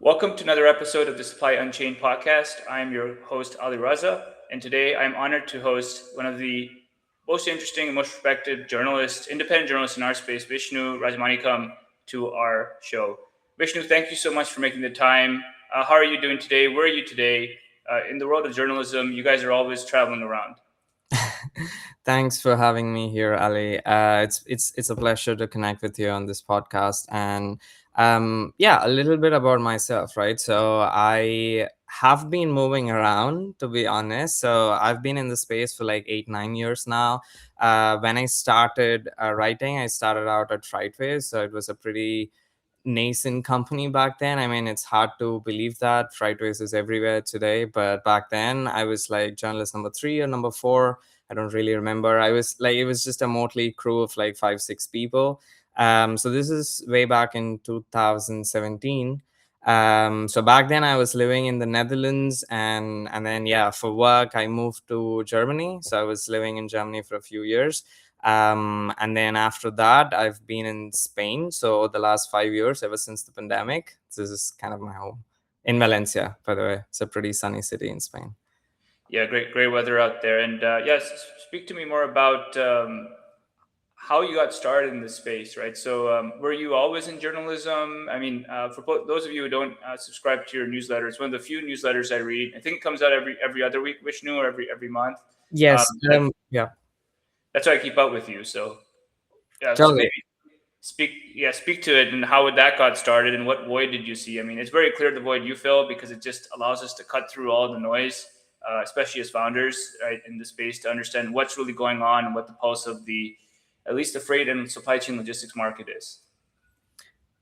Welcome to another episode of the Supply Unchained podcast. I'm your host, Ali Raza, and today I'm honored to host one of the most interesting and most respected journalists, independent journalists in our space, Vishnu Rajamanickam, to our show. Vishnu, thank you so much for making the time. How are you doing today? Where are you today? In the world of journalism, you guys are always traveling around. Thanks for having me here, Ali. It's a pleasure to connect with you on this podcast. And yeah, a little bit about myself, right? So I have been moving around, to be honest. So I've been in the space for like 8, 9 years now. When I started writing, I started out at Frightways, so it was a pretty nascent company back then. I mean, it's hard to believe that Frightways is everywhere today, but back then I was like journalist number 3 or number 4. I don't really remember. I was like, it was just a motley crew of like 5, 6 people. So this is way back in 2017. So back then I was living in the Netherlands, and then yeah, for work I moved to Germany. So I was living in Germany for a few years. And then after that, I've been in Spain. So the last 5 years, ever since the pandemic, this is kind of my home in Valencia, by the way. It's a pretty sunny city in Spain. Yeah, great weather out there. And yes, speak to me more about how you got started in this space, right? So, were you always in journalism? I mean, for those of you who don't subscribe to your newsletter, it's one of the few newsletters I read. I think it comes out every other week, Vishnu, or every month. Um, Yes. that, Yeah. that's why I keep up with you. So, yeah, so maybe Totally. speak to it and how that got started and what void did you see? I mean, it's very clear the void you fill because it just allows us to cut through all the noise, especially as founders, right, in the space to understand what's really going on and what the pulse of the at least the freight and supply chain logistics market is.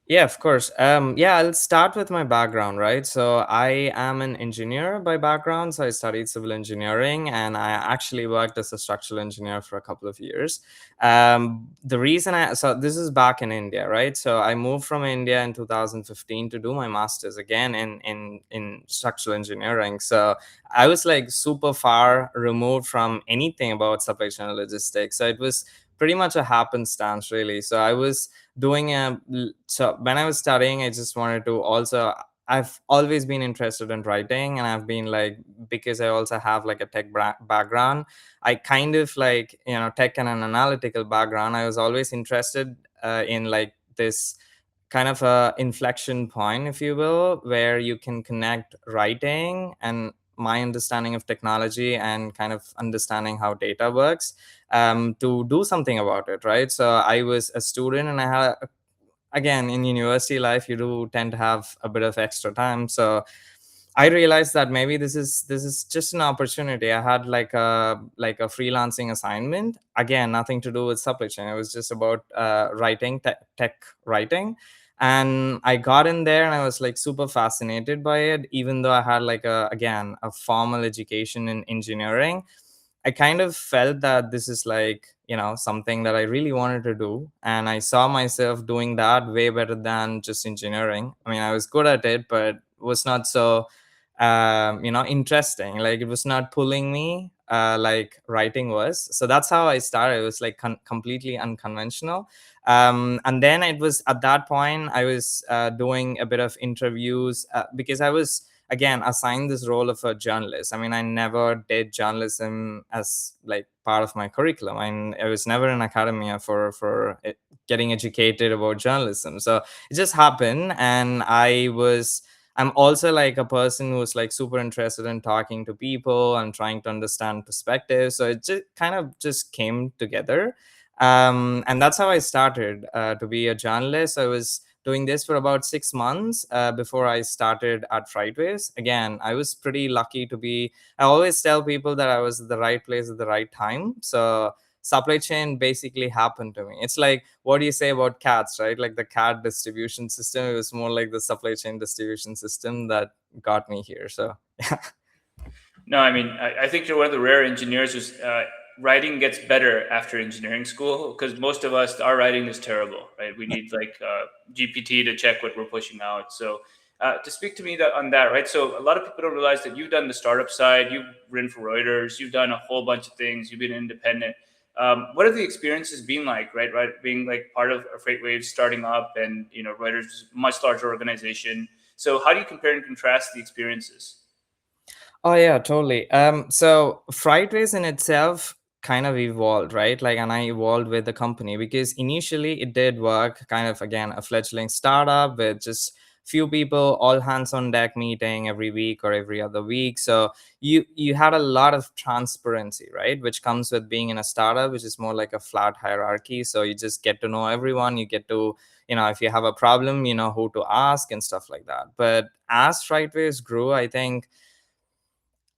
Yeah, of course. Yeah, I'll start with my background, right? So I am an engineer by background. So I studied civil engineering, and I actually worked as a structural engineer for a couple of years. So this is back in India, right? So I moved from India in 2015 to do my master's again in structural engineering. So I was like super far removed from anything about supply chain logistics. So it was pretty much a happenstance, really. So I was doing a so when I was studying, I just wanted to also, I've always been interested in writing, and I've been like, because I also have like a background, I kind of like, tech and an analytical background. I was always interested in like this kind of a inflection point, if you will, where you can connect writing and my understanding of technology and kind of understanding how data works, to do something about it, right? So I was a student, and I had, again, in university life, you do tend to have a bit of extra time. So I realized that maybe this is just an opportunity. I had like a freelancing assignment, again, nothing to do with supply chain. It was just about writing, tech writing. And I got in there, and I was like super fascinated by it, even though I had like a formal education in engineering. I kind of felt that this is like, something that I really wanted to do. And I saw myself doing that way better than just engineering. I mean, I was good at it, but was not so, interesting. Like, it was not pulling me like writing was. So that's how I started. It was like completely unconventional. And then it was at that point, I was doing a bit of interviews because I was, again, assigned this role of a journalist. I mean, I never did journalism as like part of my curriculum. I was never in academia for getting educated about journalism. So it just happened, and I'm also like a person who's like super interested in talking to people and trying to understand perspectives. So it just kind of just came together. And that's how I started to be a journalist. I was doing this for about 6 months before I started at Frightways. Again, I was pretty lucky to be. I always tell people that I was at the right place at the right time. So supply chain basically happened to me. It's like, what do you say about cats, right? Like the cat distribution system. It was more like the supply chain distribution system that got me here. So No, I mean, I think you're one of the rare engineers whose writing gets better after engineering school because most of us, our writing is terrible, right? We need like GPT to check what we're pushing out. So, to speak to me on that, right? So, a lot of people don't realize that you've done the startup side, you've written for Reuters, you've done a whole bunch of things, you've been independent. What have the experiences been like, right? Being like part of a FreightWaves starting up, and Reuters, much larger organization. So how do you compare and contrast the experiences? Oh yeah, totally. So Frightrace in itself kind of evolved, right? Like, and I evolved with the company because initially it did work kind of again a fledgling startup with just few people, all hands on deck meeting every week or every other week. So you had a lot of transparency, right? Which comes with being in a startup, which is more like a flat hierarchy. So you just get to know everyone. You get to, if you have a problem, you know who to ask and stuff like that. But as Frightrace grew, I think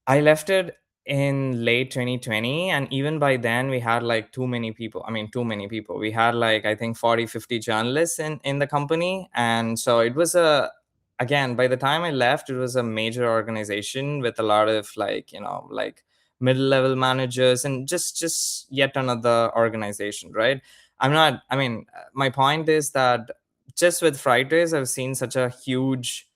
I left it in late 2020, and even by then we had like too many people. I mean, too many people. We had like I think 40, 50 journalists in the company, and so it was a again, by the time I left, it was a major organization with a lot of like, like middle level managers and just yet another organization, right? I'm not I mean, my point is that just with Fridays I've seen such a huge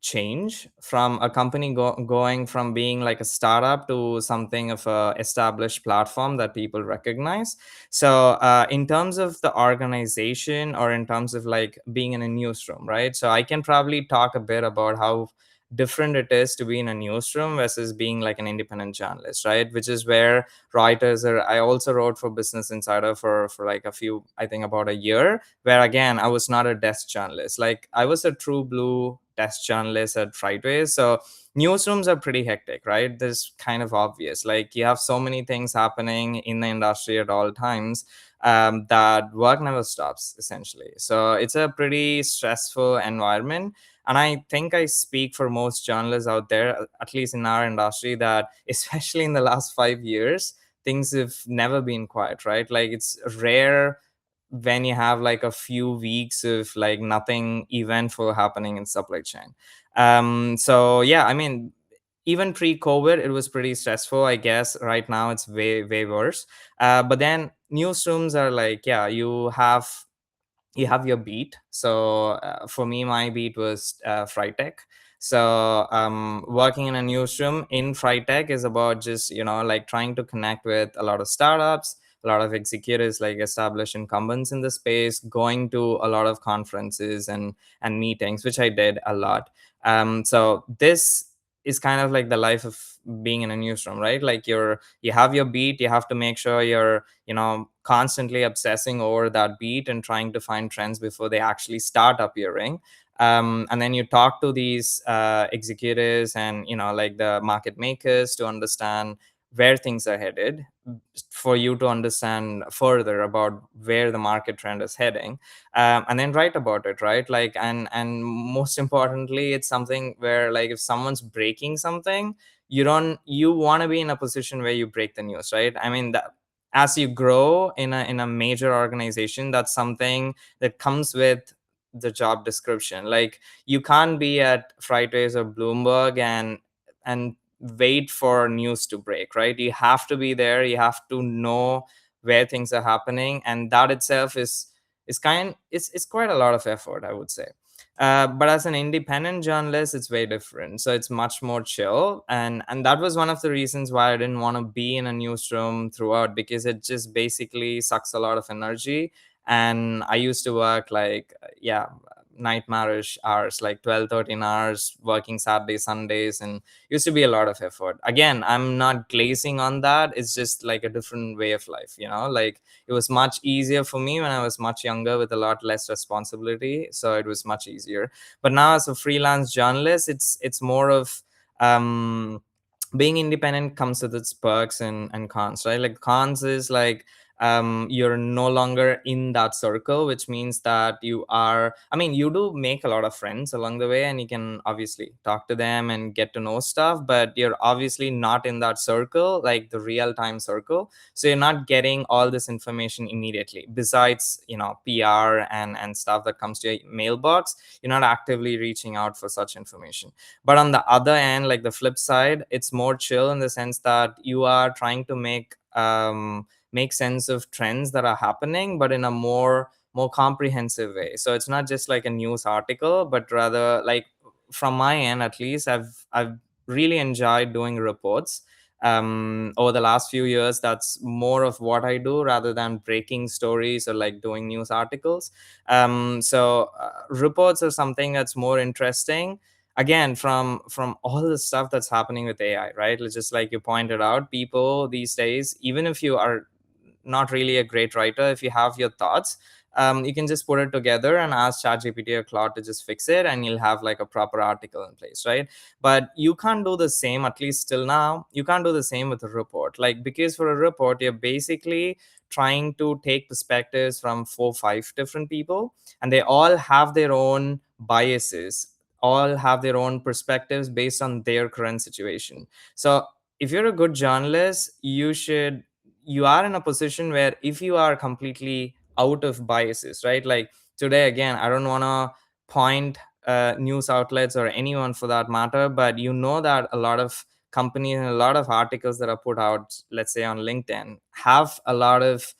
change from a company going from being like a startup to something of a established platform that people recognize. So in terms of the organization or in terms of like being in a newsroom, right? So I can probably talk a bit about how different it is to be in a newsroom versus being like an independent journalist, right? Which is where writers are. I also wrote for Business Insider for like a few, I think about a year, where again I was not a desk journalist. Like I was a true blue desk journalist at Fridays. So newsrooms are pretty hectic, right? This kind of obvious. Like you have so many things happening in the industry at all times, that work never stops essentially. So it's a pretty stressful environment. And I think I speak for most journalists out there, at least in our industry, that especially in the last 5 years, things have never been quiet, right? Like it's rare when you have like a few weeks of like nothing eventful happening in supply chain. So yeah, I mean, even pre-COVID it was pretty stressful. I guess right now it's way worse. But then newsrooms are like, yeah, you have your beat. So for me, my beat was Fritech. So working in a newsroom in Fritech is about just, like trying to connect with a lot of startups, a lot of executives, like established incumbents in the space, going to a lot of conferences and meetings, which I did a lot. So this is kind of like the life of being in a newsroom, right? Like you have your beat, you have to make sure you're, constantly obsessing over that beat and trying to find trends before they actually start appearing. And then you talk to these executives and, like the market makers to understand where things are headed, for you to understand further about where the market trend is heading, and then write about it, right? Like, and most importantly, it's something where like if someone's breaking something, you want to be in a position where you break the news, right? I mean, that as you grow in a major organization, that's something that comes with the job description. Like you can't be at Fridays or Bloomberg and wait for news to break, right? You have to be there, you have to know where things are happening, and that itself is quite a lot of effort, I would say. But as an independent journalist, it's very different. So it's much more chill, and that was one of the reasons why I didn't want to be in a newsroom throughout, because it just basically sucks a lot of energy. And I used to work like, yeah, nightmarish hours, like 12, 13 hours, working Saturdays, Sundays, and used to be a lot of effort. Again, I'm not glazing on that. It's just like a different way of life, like it was much easier for me when I was much younger with a lot less responsibility. So it was much easier. But now as a freelance journalist, it's more of being independent comes with its perks and cons, right? Like cons is like you're no longer in that circle, which means that you are, I mean, you do make a lot of friends along the way and you can obviously talk to them and get to know stuff, but you're obviously not in that circle, like the real time circle. So you're not getting all this information immediately. Besides, PR and stuff that comes to your mailbox, you're not actively reaching out for such information. But on the other end, like the flip side, it's more chill in the sense that you are trying to make sense of trends that are happening, but in a more comprehensive way. So it's not just like a news article, but rather like, from my end at least, I've really enjoyed doing reports, Over the last few years, that's more of what I do rather than breaking stories or like doing news articles. Reports are something that's more interesting, again, from all the stuff that's happening with AI, right? It's just like you pointed out, people these days, even if you are not really a great writer, if you have your thoughts, you can just put it together and ask ChatGPT or Claude to just fix it, and you'll have like a proper article in place, right? But you can't do the same, at least till now. You can't do the same with a report, like, because for a report, you're basically trying to take perspectives from 4 5 different people, and they all have their own biases, all have their own perspectives based on their current situation. So if you're a good journalist, you are in a position where if you are completely out of biases, right? Like today, again, I don't want to point news outlets or anyone for that matter, but you know that a lot of companies and a lot of articles that are put out, let's say on LinkedIn, have a lot of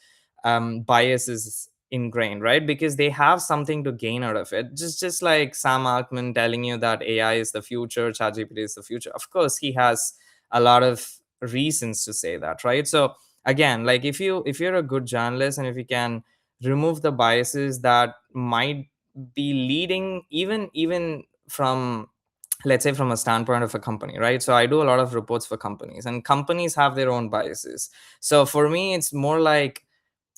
biases ingrained, right? Because they have something to gain out of it. Just like Sam Altman telling you that AI is the future, ChatGPT is the future. Of course, he has a lot of reasons to say that, right? So again, like if you're a good journalist, and if you can remove the biases that might be leading, even from, let's say, from a standpoint of a company, right? So I do a lot of reports for companies, and companies have their own biases. So for me, it's more like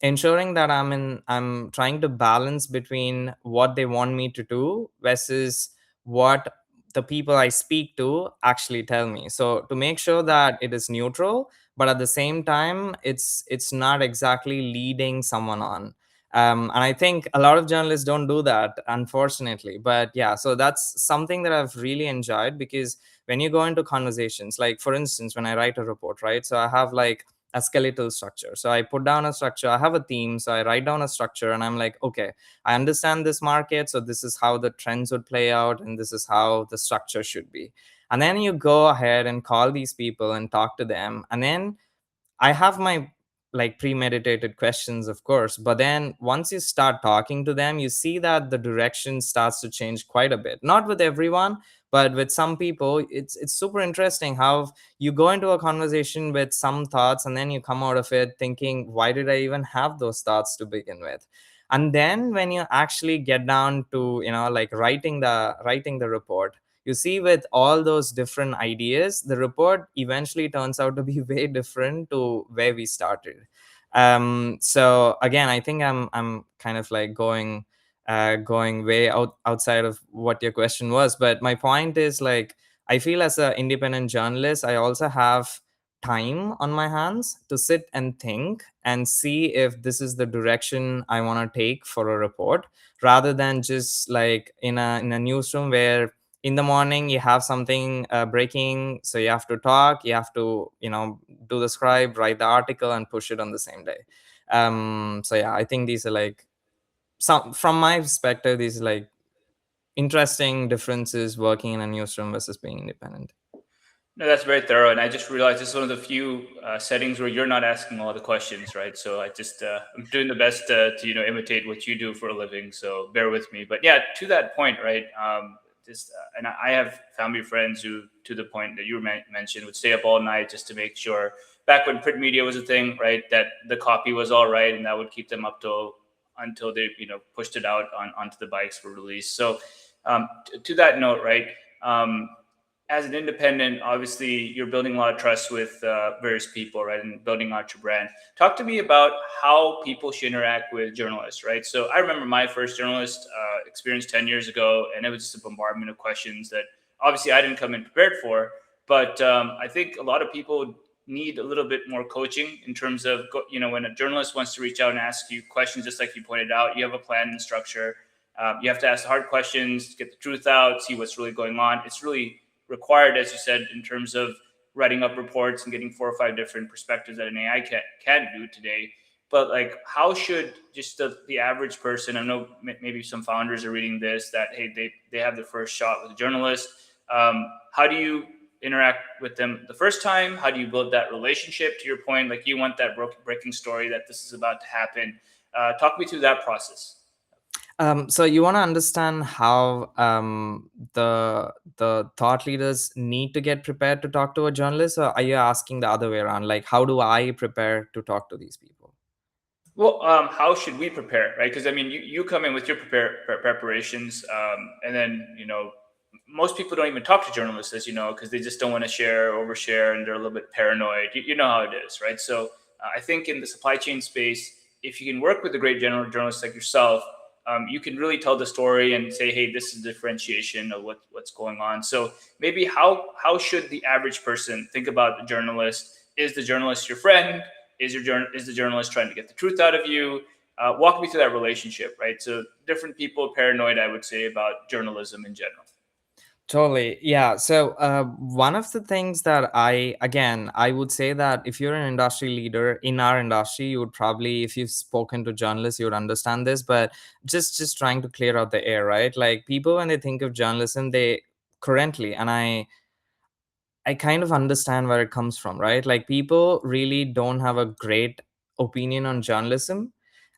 ensuring that I'm trying to balance between what they want me to do versus what the people I speak to actually tell me. So to make sure that it is neutral, but at the same time, it's not exactly leading someone on. And I think a lot of journalists don't do that, unfortunately. But yeah, so that's something that I've really enjoyed, because when you go into conversations, like for instance, when I write a report, right? So I have like a skeletal structure. So I put down a structure, I have a theme, so I write down a structure, and I'm like, okay, I understand this market, so this is how the trends would play out, and this is how the structure should be. And then you go ahead and call these people and talk to them, and then I have my like premeditated questions, of course, but then once you start talking to them, you see that the direction starts to change quite a bit. Not with everyone, but with some people, it's super interesting how you go into a conversation with some thoughts, and then you come out of it thinking, why did I even have those thoughts to begin with? And then when you actually get down to, like writing the report, you see, with all those different ideas, the report eventually turns out to be way different to where we started. So again, I think I'm kind of like going way outside of what your question was, but my point is, like, I feel as an independent journalist, I also have time on my hands to sit and think and see if this is the direction I want to take for a report, rather than just like in a newsroom where in the morning you have something breaking, so you have to talk, you have to do the scribe, write the article, and push it on the same day. So yeah, I think these are like some, from my perspective, these are like interesting differences working in a newsroom versus being independent. No, that's very thorough, and I just realized this is one of the few settings where you're not asking all the questions, right? So I just I'm doing the best to imitate what you do for a living. So bear with me. But yeah, to that point, right? Just and I have family friends who, to the point that you mentioned, would stay up all night just to make sure. Back when print media was a thing, right? That the copy was all right, and that would keep them up till until they pushed it out onto the bikes for release. So to that note, right? As an independent, obviously you're building a lot of trust with various people, right, and building out your brand. Talk to me about how people should interact with journalists, right? So I remember my first journalist experience 10 years ago, and it was just a bombardment of questions that obviously I didn't come in prepared for. But I think a lot of people need a little bit more coaching in terms of, when a journalist wants to reach out and ask you questions, just like you pointed out, you have a plan and structure. You have to ask the hard questions, get the truth out, see what's really going on. It's really required, as you said, in terms of writing up reports and getting 4 or 5 different perspectives that an AI can do today. But like, how should just the average person? I know maybe some founders are reading this that hey, they have their first shot with a journalist. How do you interact with them the first time? How do you build that relationship? To your point, like you want that breaking story that this is about to happen. Talk me through that process. So you want to understand how the thought leaders need to get prepared to talk to a journalist, or are you asking the other way around? Like, how do I prepare to talk to these people? Well, how should we prepare, right? Because I mean, you come in with your preparations, and then most people don't even talk to journalists, as you know, because they just don't want to share, overshare, and they're a little bit paranoid. You know how it is, right? So I think in the supply chain space, if you can work with a great general journalist like yourself, you can really tell the story and say, hey, this is differentiation of what's going on. So maybe how should the average person think about the journalist? Is the journalist your friend? Is the journalist trying to get the truth out of you? Walk me through that relationship, right? So different people paranoid, I would say, about journalism in general. Totally. Yeah. So, one of the things that I would say that if you're an industry leader in our industry, you would probably, if you've spoken to journalists, you would understand this, but just trying to clear out the air, right? Like people, when they think of journalism, they currently, and I kind of understand where it comes from, right? Like people really don't have a great opinion on journalism.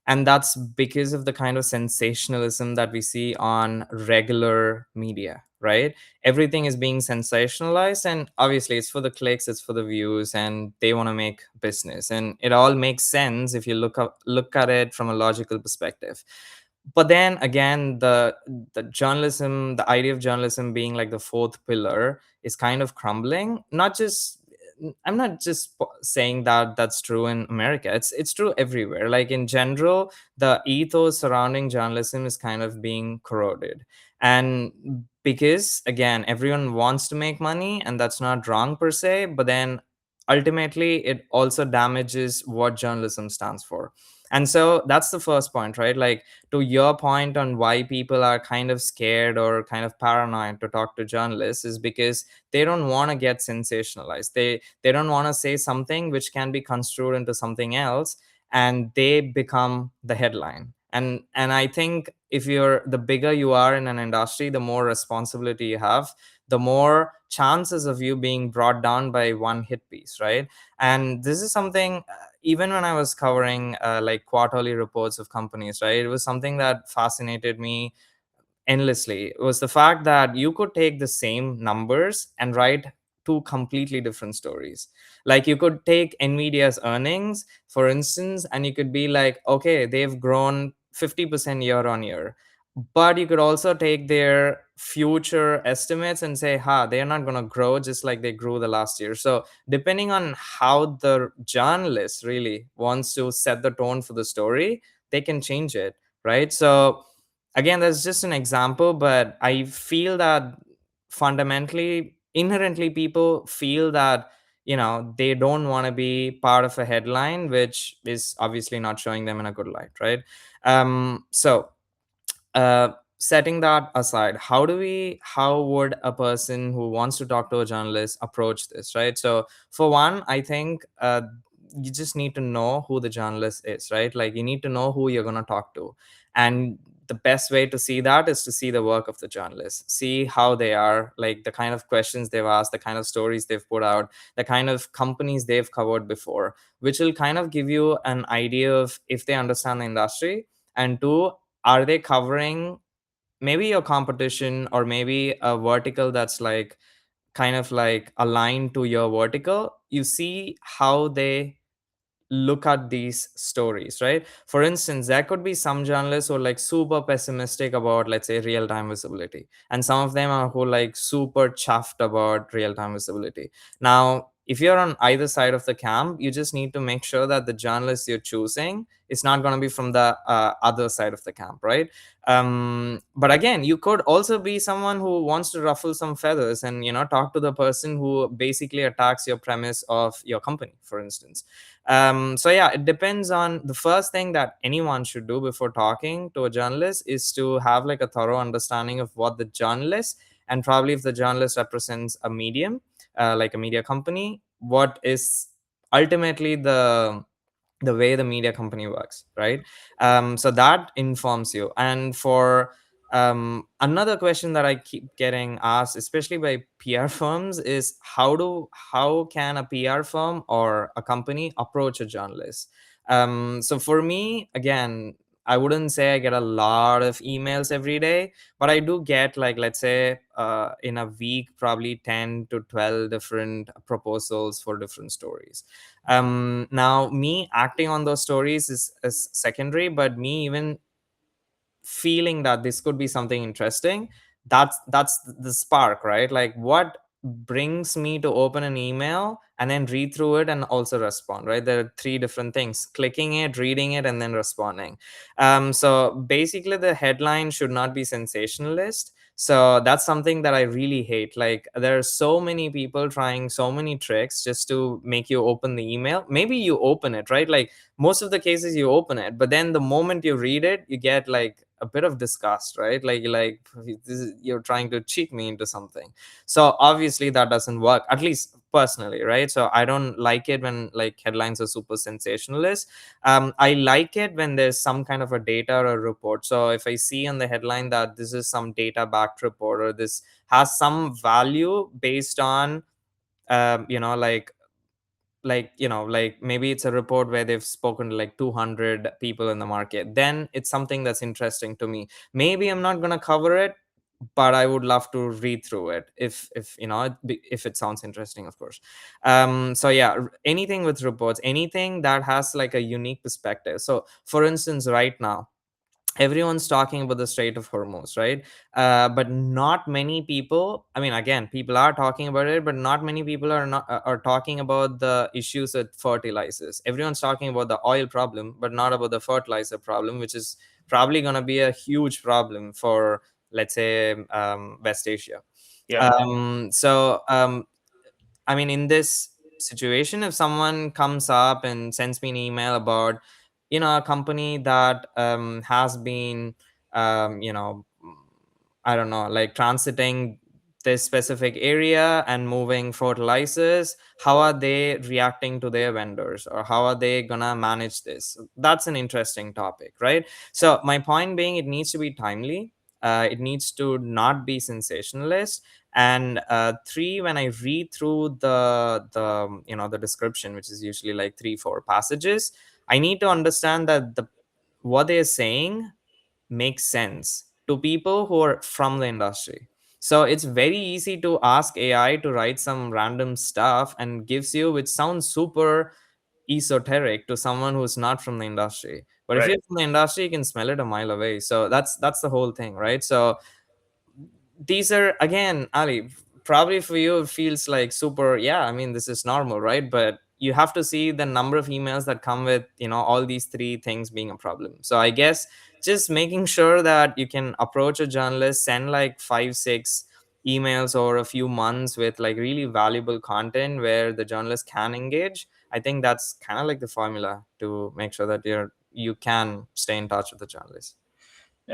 And that's because of the kind of sensationalism that we see on regular media, right? Everything is being sensationalized. And obviously, it's for the clicks, it's for the views, and they want to make business. And it all makes sense if you look at it from a logical perspective. But then again, the journalism, the idea of journalism being like the fourth pillar is kind of crumbling. Not just, I'm not just saying that that's true in America. It's true everywhere. Like in general, the ethos surrounding journalism is kind of being corroded. And because again, everyone wants to make money, and that's not wrong per se, but then ultimately it also damages what journalism stands for. And so that's the first point, right? Like to your point on why people are kind of scared or kind of paranoid to talk to journalists is because they don't want to get sensationalized. They don't want to say something which can be construed into something else, and they become the headline. And I think if you're the bigger you are in an industry, the more responsibility you have, the more chances of you being brought down by one hit piece, right? And this is something, even when I was covering like quarterly reports of companies, right, it was something that fascinated me endlessly. Was the fact that you could take the same numbers and write two completely different stories. Like you could take Nvidia's earnings, for instance, and you could be like, okay, they've grown 50% year on year. But you could also take their future estimates and say, ha, they're not going to grow just like they grew the last year. So depending on how the journalist really wants to set the tone for the story, they can change it, right? So again, that's just an example, but I feel that fundamentally, inherently, people feel that they don't want to be part of a headline which is obviously not showing them in a good light, right? So uh, setting that aside, how would a person who wants to talk to a journalist approach this, right? So for one, I think you just need to know who the journalist is, right? Like you need to know who you're going to talk to. And the best way to see that is to see the work of the journalist, see how they are, like the kind of questions they've asked, the kind of stories they've put out, the kind of companies they've covered before, which will kind of give you an idea of if they understand the industry. And two, are they covering maybe your competition or maybe a vertical that's like kind of like aligned to your vertical? You see how they look at these stories, right? For instance, there could be some journalists who are like super pessimistic about, let's say, real-time visibility, and some of them are who like super chuffed about real-time visibility. Now, if you're on either side of the camp, you just need to make sure that the journalist you're choosing is not going to be from the other side of the camp, right? But again, you could also be someone who wants to ruffle some feathers and talk to the person who basically attacks your premise of your company, for instance. So yeah, it depends. On the first thing that anyone should do before talking to a journalist is to have like a thorough understanding of what the journalist, and probably if the journalist represents a medium, like a media company, what is ultimately the way the media company works, right? So that informs you. And for another question that I keep getting asked, especially by PR firms, is how can a PR firm or a company approach a journalist? So for me, again, I wouldn't say I get a lot of emails every day, but I do get, like, let's say, in a week, probably 10 to 12 different proposals for different stories. Now, me acting on those stories is secondary, but me even feeling that this could be something interesting, that's the spark, right? Like, what brings me to open an email and then read through it and also respond, right? There are three different things: clicking it, reading it, and then responding. So basically, the headline should not be sensationalist. So that's something that I really hate. Like, there are so many people trying so many tricks just to make you open the email. Maybe you open it, right? Like, most of the cases you open it, but then the moment you read it, you get like a bit of disgust, right? Like, you're trying to cheat me into something. So obviously that doesn't work, at least personally, right? So I don't like it when like headlines are super sensationalist. I like it when there's some kind of a data or a report. So if I see on the headline that this is some data backed report, or this has some value based on, like, like maybe it's a report where they've spoken to like 200 people in the market, then it's something that's interesting to me. Maybe I'm not going to cover it, but I would love to read through it if if it sounds interesting, of course. So yeah, anything with reports, anything that has like a unique perspective. So for instance, right now everyone's talking about the Strait of Hormuz, right? But not many people. I mean, again, people are talking about it, but not many people are talking about the issues with fertilizers. Everyone's talking about the oil problem, but not about the fertilizer problem, which is probably going to be a huge problem for, let's say, West Asia. Yeah. I mean, in this situation, if someone comes up and sends me an email about, a company that has been, I don't know, like transiting this specific area and moving fertilizers, how are they reacting to their vendors, or how are they gonna manage this? That's an interesting topic, right? So my point being, it needs to be timely. It needs to not be sensationalist. And three, when I read through the description, which is usually like 3-4 passages, I need to understand that the what they're saying makes sense to people who are from the industry. So it's very easy to ask AI to write some random stuff and gives you, which sounds super esoteric to someone who's not from the industry. But if Right. you're from the industry, you can smell it a mile away. So that's the whole thing, right? So these are, again, Ali, probably for you it feels like super, yeah, I mean, this is normal, right? But you have to see the number of emails that come with, all these three things being a problem. So I guess just making sure that you can approach a journalist, send like 5-6 emails over a few months with like really valuable content where the journalist can engage. I think that's kind of like the formula to make sure that you can stay in touch with the journalist.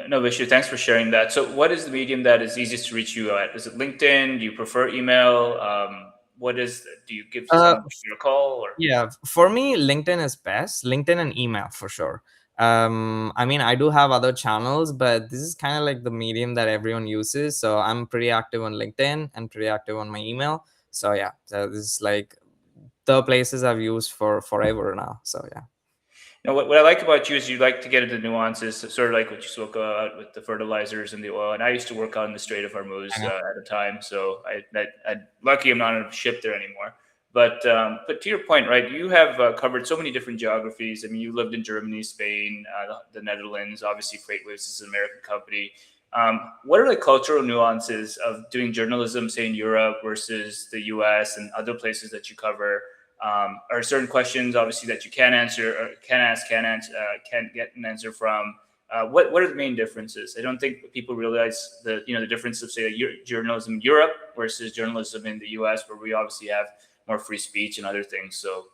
No, Vishnu, thanks for sharing that. So, what is the medium that is easiest to reach you at? Is it LinkedIn? Do you prefer email? What is? Do you give uh, someone a call or? Yeah, for me, LinkedIn is best. LinkedIn and email for sure. I mean, I do have other channels, but this is kind of like the medium that everyone uses. So I'm pretty active on LinkedIn and pretty active on my email. So yeah, so this is like the places I've used for forever now. So yeah. What I like about you is you like to get into nuances, sort of like what you spoke about with the fertilizers and the oil. And I used to work on the Strait of Hormuz Yeah. at a time, so I lucky I'm not on a ship there anymore. But to your point, right? You have covered so many different geographies. I mean, you lived in Germany, Spain, the Netherlands. Obviously, FreightWaves is an American company. What are the cultural nuances of doing journalism, say in Europe versus the U.S. and other places that you cover? Are certain questions obviously that you can answer or can ask, can get an answer from? What are the main differences? I don't think people realize the difference of say journalism in Europe versus journalism in the U.S., where we obviously have more free speech and other things. So,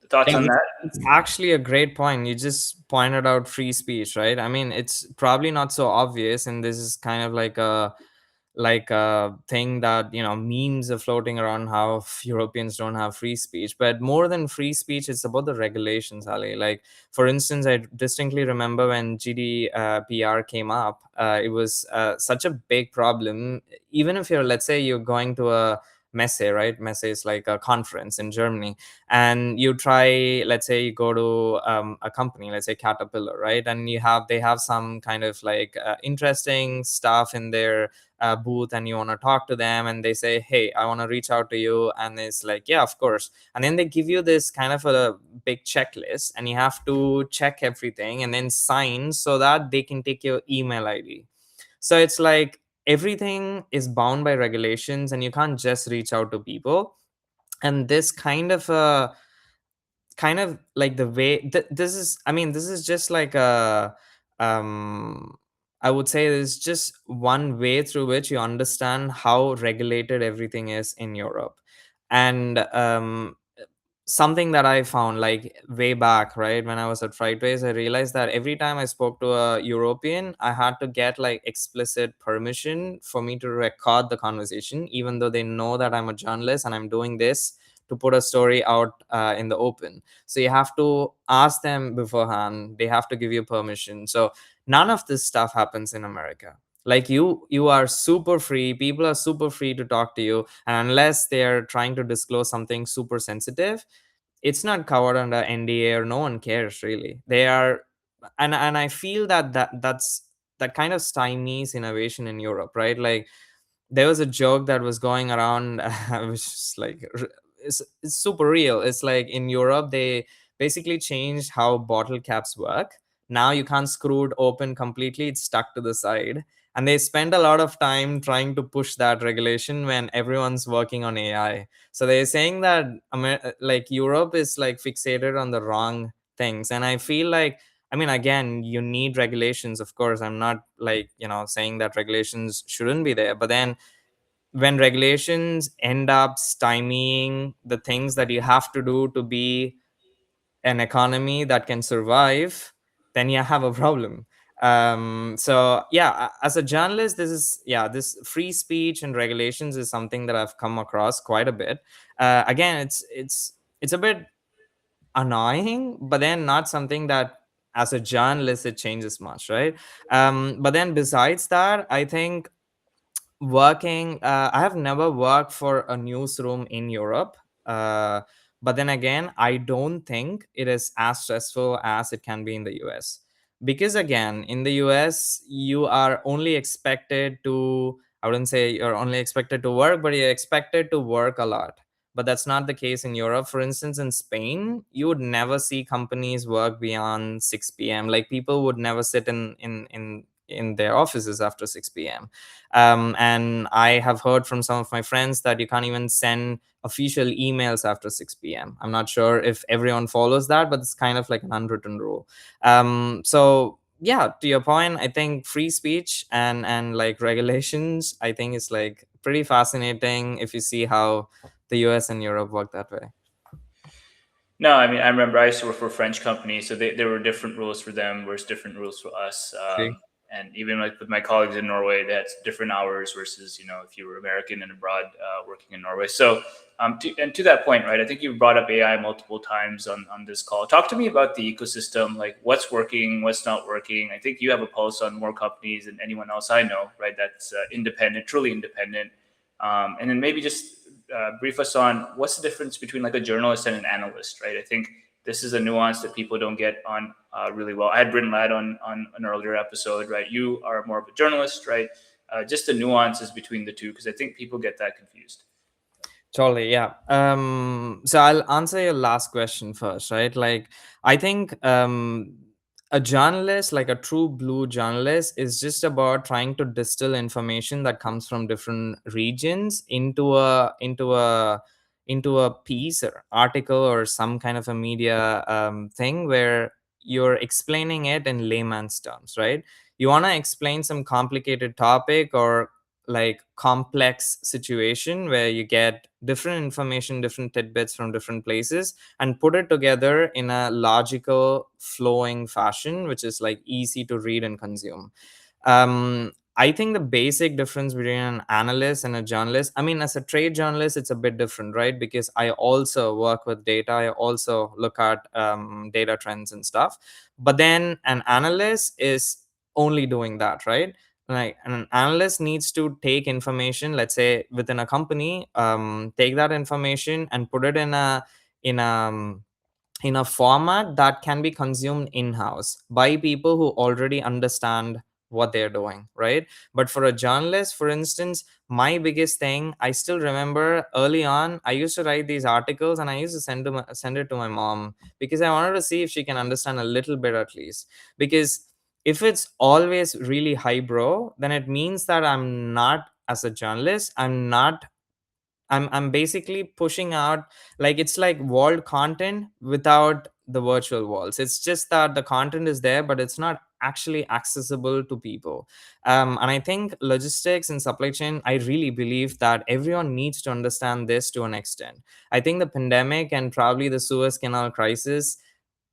the thoughts Yeah, on that? it's actually a great point. You just pointed out free speech, right? I mean, it's probably not so obvious, and this is kind of like a thing that memes are floating around how Europeans don't have free speech. But more than free speech, it's about the regulations, Ali. Like, for instance, I distinctly remember when GDPR came up. It was such a big problem. Even if you're, let's say, you're going to a messe, right? Messe is like a conference in Germany. And you try, let's say you go to a company, let's say Caterpillar, right? And they have some kind of like interesting stuff in their booth, and you want to talk to them, and they say, hey, I want to reach out to you. And it's like, yeah, of course. And then they give you this kind of a big checklist, and you have to check everything and then sign so that they can take your email ID. So it's like everything is bound by regulations, and you can't just reach out to people. And this kind of like the way this is, I mean, this is just like a um I would say there's just one way through which you understand how regulated everything is in Europe. And something that I found like way back, right, when I was at Frightways, I realized that every time I spoke to a European, I had to get like explicit permission for me to record the conversation, even though they know that I'm a journalist and I'm doing this to put a story out in the open. So you have to ask them beforehand. They have to give you permission. So none of this stuff happens in America. Like you are super free. People are super free to talk to you, and unless they're trying to disclose something super sensitive, it's not covered under NDA, or no one cares really. They are, and I feel that kind of stymies innovation in Europe, right? Like there was a joke that was going around, which is like it's super real. It's like in Europe they basically changed how bottle caps work. Now you can't screw it open completely, it's stuck to the side. And they spend a lot of time trying to push that regulation when everyone's working on AI. So they're saying that like Europe is like fixated on the wrong things. And I feel like, I mean, again, you need regulations, of course. I'm not like, saying that regulations shouldn't be there. But then when regulations end up stymieing the things that you have to do to be an economy that can survive, then you have a problem. So yeah, as a journalist, this free speech and regulations is something that I've come across quite a bit. Again, it's a bit annoying, but then not something that as a journalist it changes much, right? But then besides that, I think working I have never worked for a newsroom in Europe. uh, but then again, I don't think it is as stressful as it can be in the US, because again, in the US you are only expected to, I wouldn't say you're only expected to work, but you're expected to work a lot. But that's not the case in Europe. For instance, in Spain, you would never see companies work beyond 6 p.m. Like people would never sit in their offices after 6 p.m. And I have heard from some of my friends that you can't even send official emails after 6 p.m. I'm not sure if everyone follows that, but it's kind of like an unwritten rule. So yeah, to your point, I think free speech and like regulations, I think is like pretty fascinating if you see how the US and Europe work that way. No, I mean, I remember I used to work for a French company, so there were different rules for them versus different rules for us. See? And even like with my colleagues in Norway, they had different hours versus, if you were American and abroad working in Norway. So, and to that point, right, I think you brought up AI multiple times on this call. Talk to me about the ecosystem, like what's working, what's not working. I think you have a pulse on more companies than anyone else I know, right? That's independent, truly independent. And then maybe just brief us on what's the difference between like a journalist and an analyst, right? I think this is a nuance that people don't get on really well. I had Britton Ladd on an earlier episode, right? You are more of a journalist, right? Just the nuances between the two, because I think people get that confused. Totally, yeah. So I'll answer your last question first, right? Like, I think a journalist, like a true blue journalist, is just about trying to distill information that comes from different regions into a piece or article or some kind of a media thing where you're explaining it in layman's terms, right? You want to explain some complicated topic or like complex situation where you get different information, different tidbits from different places, and put it together in a logical flowing fashion which is like easy to read and consume. I think the basic difference between an analyst and a journalist, I mean, as a trade journalist it's a bit different, right? Because I also work with data, I also look at data trends and stuff. But then an analyst is only doing that, right? like an analyst needs to take information, let's say within a company, take that information and put it in a in a format that can be consumed in-house by people who already understand what they're doing, right? But for a journalist, for instance, my biggest thing, I still remember early on, I used to write these articles and I used to send it to my mom, because I wanted to see if she can understand a little bit at least. Because if it's always really highbrow, then it means that I'm not, as a journalist, I'm basically pushing out, like, it's like walled content without the virtual walls. It's just that the content is there, but it's not actually accessible to people. And I think logistics and supply chain, I really believe that everyone needs to understand this to an extent. I think the pandemic and probably the Suez Canal crisis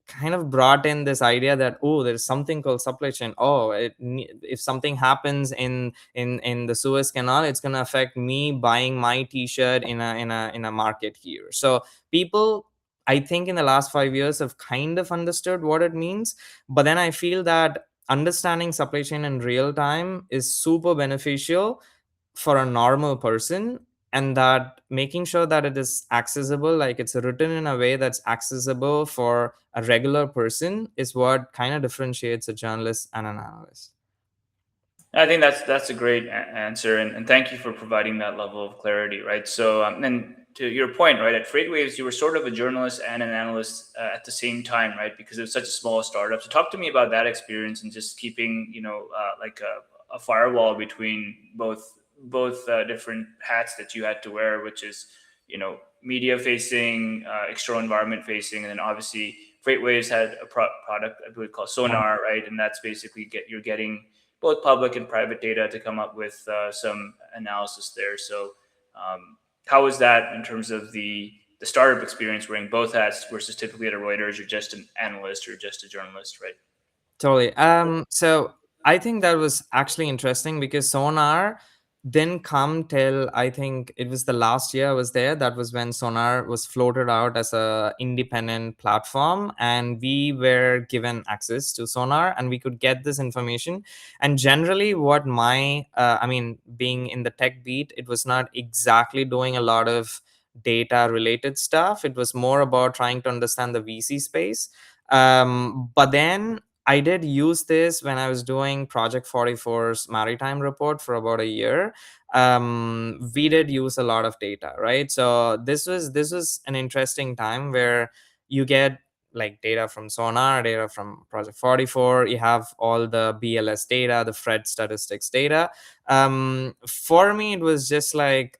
kind of brought in this idea that, oh, there's something called supply chain. Oh, if something happens in the Suez Canal, it's going to affect me buying my t-shirt in a market here. So people, I think, in the last 5 years have kind of understood what it means. But then I feel that understanding supply chain in real time is super beneficial for a normal person, and that making sure that it is accessible, like it's written in a way that's accessible for a regular person, is what kind of differentiates a journalist and an analyst. I think that's a great answer, and thank you for providing that level of clarity, right? So, and to your point, right, at FreightWaves, you were sort of a journalist and an analyst at the same time, right? Because it was such a small startup. So, talk to me about that experience and just keeping, like a firewall between both different hats that you had to wear, which is, media facing, external environment facing, and then obviously FreightWaves had a product I believe called Sonar, right? And that's basically you're getting both public and private data to come up with some analysis there. So, how was that in terms of the startup experience wearing both hats versus typically at a Reuters, you're just an analyst or just a journalist, right? Totally. So I think that was actually interesting because Sonar didn't come till, I think it was the last year I was there. That was when Sonar was floated out as a independent platform, and we were given access to Sonar and we could get this information. And generally, what I mean, being in the tech beat, it was not exactly doing a lot of data related stuff. It was more about trying to understand the VC space. But then I did use this when I was doing Project 44's maritime report for about a year. We did use a lot of data, right? So this was an interesting time where you get like data from Sonar, data from Project 44. You have all the BLS data, the Fred statistics data. For me, it was just like,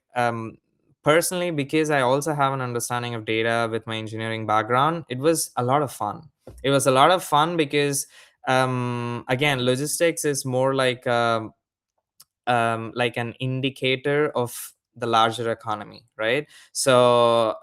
personally, because I also have an understanding of data with my engineering background, it was a lot of fun. It was a lot of fun because, again, logistics is more like an indicator of the larger economy, right? So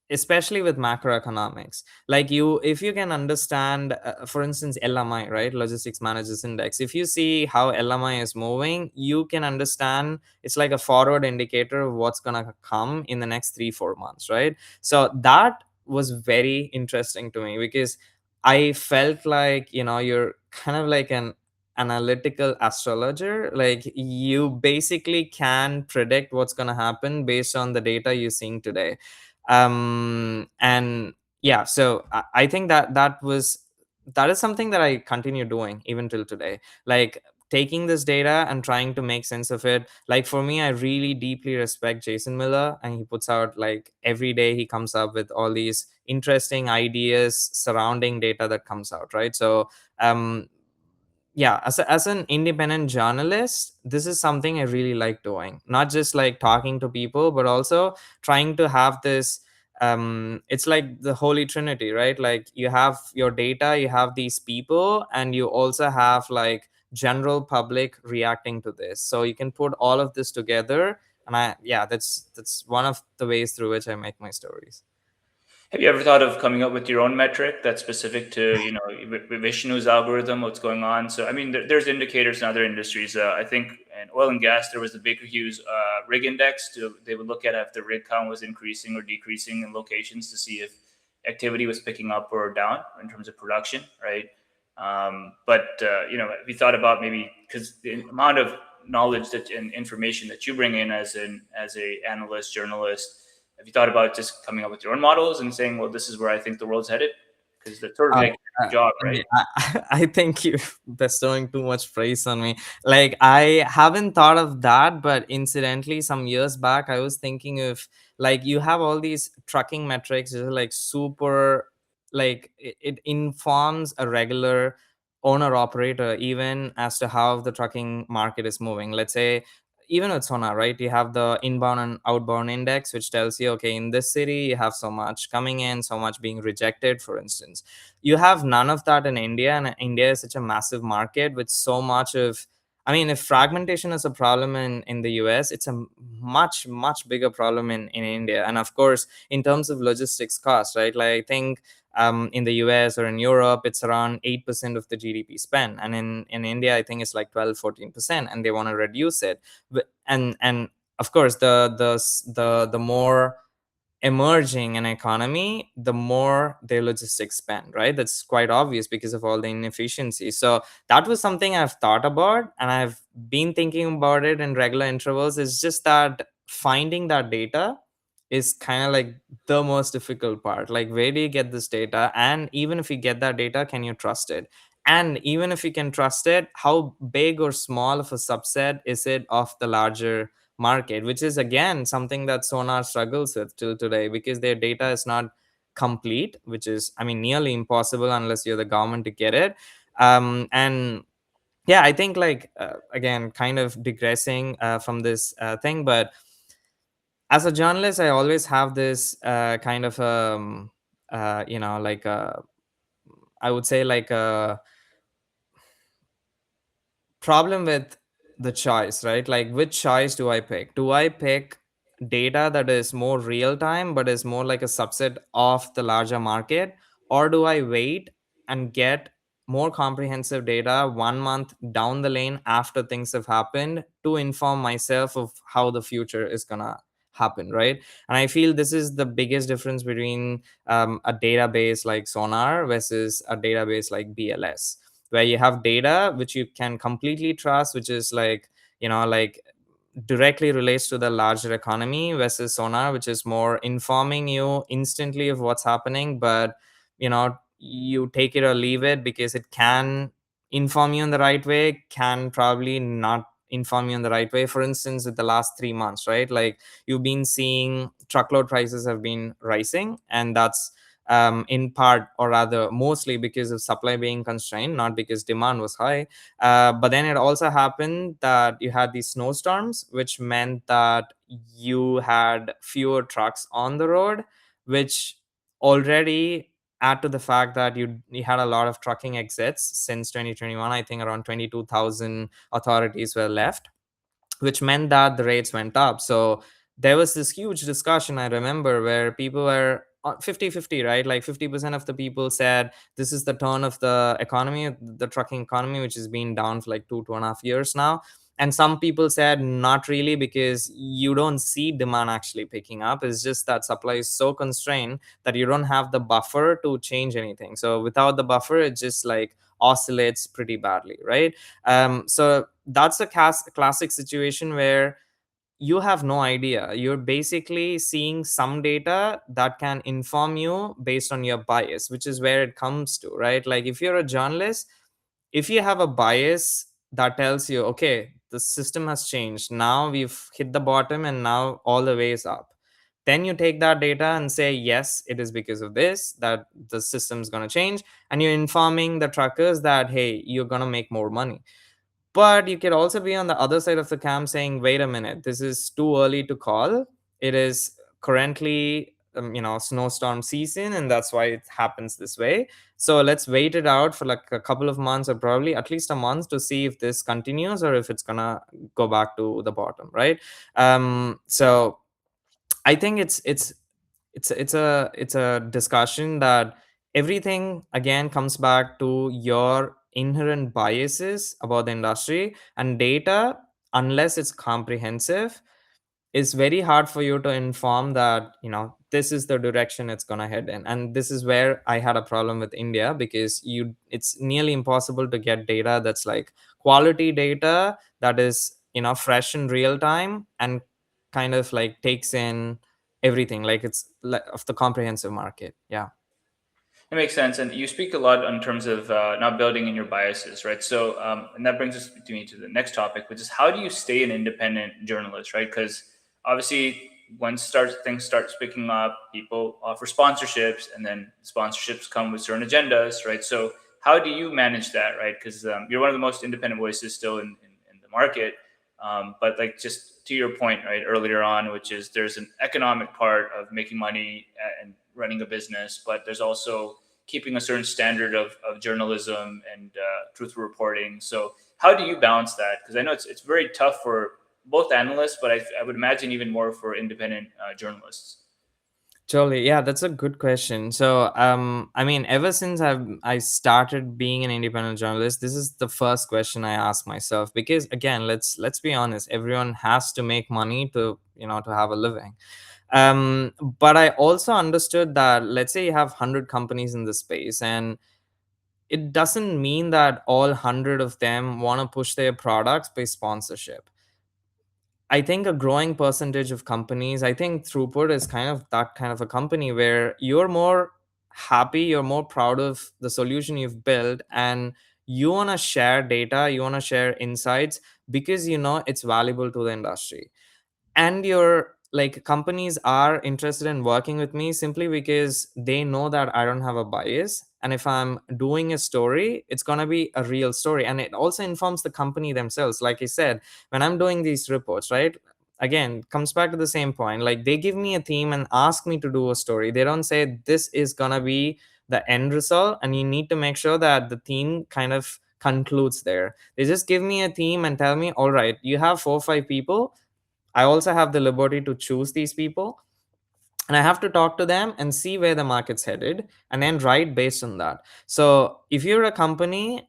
especially with macroeconomics, like, you if you can understand, for instance, LMI, right, logistics managers index, if you see how LMI is moving, you can understand it's like a forward indicator of what's going to come in the next 3-4 months, right? So that was very interesting to me because I felt like, you're kind of like an analytical astrologer. Like, you basically can predict what's going to happen based on the data you're seeing today. And yeah, so I think that is something that I continue doing even till today, like taking this data and trying to make sense of it. Like, for me, I really deeply respect Jason Miller, and he puts out, like, every day he comes up with all these interesting ideas surrounding data that comes out, right? So, yeah, as an independent journalist, this is something I really like doing, not just like talking to people, but also trying to have this, it's like the holy trinity, right? Like, you have your data, you have these people, and you also have like general public reacting to this, so you can put all of this together. And yeah, that's one of the ways through which I make my stories. Have you ever thought of coming up with your own metric that's specific to, Vishnu's algorithm, what's going on? So, I mean, there's indicators in other industries. I think in oil and gas, there was the Baker Hughes rig index. They would look at if the rig count was increasing or decreasing in locations to see if activity was picking up or down in terms of production, right? But have you thought about maybe, because the amount of knowledge that and information that you bring in as a analyst journalist, have you thought about just coming up with your own models and saying, well, this is where I think the world's headed? Because that's sort of Uh, like your job, right? I think you're bestowing too much praise on me. Like, I haven't thought of that, but incidentally, some years back, I was thinking of, like, you have all these trucking metrics, which are like super, like it informs a regular owner operator even as to how the trucking market is moving. Let's say, even with Sonar, right? You have the inbound and outbound index, which tells you, okay, in this city, you have so much coming in, so much being rejected, for instance. You have none of that in India, and India is such a massive market with so much of, I mean, if fragmentation is a problem in the US, it's a much, much bigger problem in India. And of course, in terms of logistics costs, right? Like, I think in the US or in Europe, it's around 8% of the GDP spend. And in India, I think it's like 12-14%, and they want to reduce it. And of course, the more emerging an economy, the more their logistics spend, right? That's quite obvious because of all the inefficiencies. So that was something I've thought about, and I've been thinking about it in regular intervals. It's just that finding that data is kind of like the most difficult part. Like, where do you get this data? And even if you get that data, can you trust it? And even if you can trust it, how big or small of a subset is it of the larger market, which is again something that Sonar struggles with till today, because their data is not complete, which is, I mean, nearly impossible unless you're the government to get it. And yeah, I think, like, again, kind of digressing from this thing, but as a journalist, I always have this kind of like I would say, like a problem with the choice, right? Like, which choice do I pick? Do I pick data that is more real time but is more like a subset of the larger market? Or do I wait and get more comprehensive data 1 month down the lane after things have happened to inform myself of how the future is gonna happen, right? And I feel this is the biggest difference between a database like Sonar versus a database like BLS, where you have data which you can completely trust, which is like, like directly relates to the larger economy, versus Sonar, which is more informing you instantly of what's happening, but you take it or leave it, because it can inform you in the right way, can probably not inform you in the right way. For instance, with the last 3 months, right? Like, you've been seeing truckload prices have been rising, and that's in part, or rather mostly, because of supply being constrained, not because demand was high. But then it also happened that you had these snowstorms, which meant that you had fewer trucks on the road, which already add to the fact that you had a lot of trucking exits since 2021. I think around 22,000 authorities were left, which meant that the rates went up. So there was this huge discussion, I remember, where people were 50-50, right? Like, 50% of the people said this is the turn of the economy, the trucking economy, which has been down for like 2.5 years now. And some people said not really, because you don't see demand actually picking up. It's just that supply is so constrained that you don't have the buffer to change anything. So without the buffer, it just like oscillates pretty badly, right? So that's a classic situation where you have no idea. You're basically seeing some data that can inform you based on your bias, which is where it comes to, right? Like, if you're a journalist, if you have a bias that tells you, okay, the system has changed, now we've hit the bottom and now all the way is up, then you take that data and say, yes, it is because of this that the system's going to change, and you're informing the truckers that, hey, you're going to make more money. But you could also be on the other side of the camp saying, wait a minute, this is too early to call. It is currently, snowstorm season, and that's why it happens this way. So let's wait it out for like a couple of months, or probably at least a month, to see if this continues or if it's gonna go back to the bottom, right? So I think it's a discussion that everything again comes back to your inherent biases about the industry, and data, unless it's comprehensive, it's very hard for you to inform that this is the direction it's going to head in. And this is where I had a problem with India, because it's nearly impossible to get data that's like quality data, that is, fresh in real time, and kind of like takes in everything, like it's like of the comprehensive market. Yeah. It makes sense, and you speak a lot in terms of not building in your biases, right? So, and that brings us to me to the next topic, which is how do you stay an independent journalist, right? Because obviously, things start picking up, people offer sponsorships, and then sponsorships come with certain agendas, right? So, how do you manage that, right? Because you're one of the most independent voices still in the market, but like just to your point, right, earlier on, which is there's an economic part of making money and running a business, but there's also keeping a certain standard of journalism and truthful reporting. So how do you balance that? Because I know it's very tough for both analysts, but I would imagine even more for independent journalists. Totally. Yeah, that's a good question. So, I mean, ever since I started being an independent journalist, this is the first question I ask myself, because again, let's be honest, everyone has to make money to, to have a living. But I also understood that, let's say you have 100 companies in the space, and it doesn't mean that all 100 of them want to push their products by sponsorship. I think a growing percentage of companies, I think Throughput is kind of that kind of a company where you're more happy, you're more proud of the solution you've built, and you want to share data, you want to share insights, because it's valuable to the industry. And your like companies are interested in working with me simply because they know that I don't have a bias, and if I'm doing a story, it's going to be a real story, and it also informs the company themselves. Like I said, when I'm doing these reports, right, again, comes back to the same point, like they give me a theme and ask me to do a story. They don't say this is going to be the end result and you need to make sure that the theme kind of concludes there. They just give me a theme and tell me, all right, you have 4 or 5 people. I also have the liberty to choose these people, and I have to talk to them and see where the market's headed and then write based on that. So if you're a company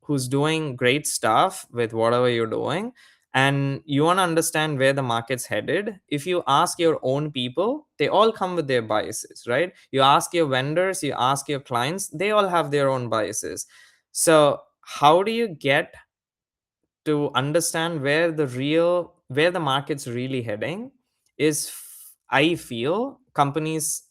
who's doing great stuff with whatever you're doing and you want to understand where the market's headed, if you ask your own people, they all come with their biases, right? You ask your vendors, you ask your clients, they all have their own biases. So how do you get to understand where the market's really heading is I feel companies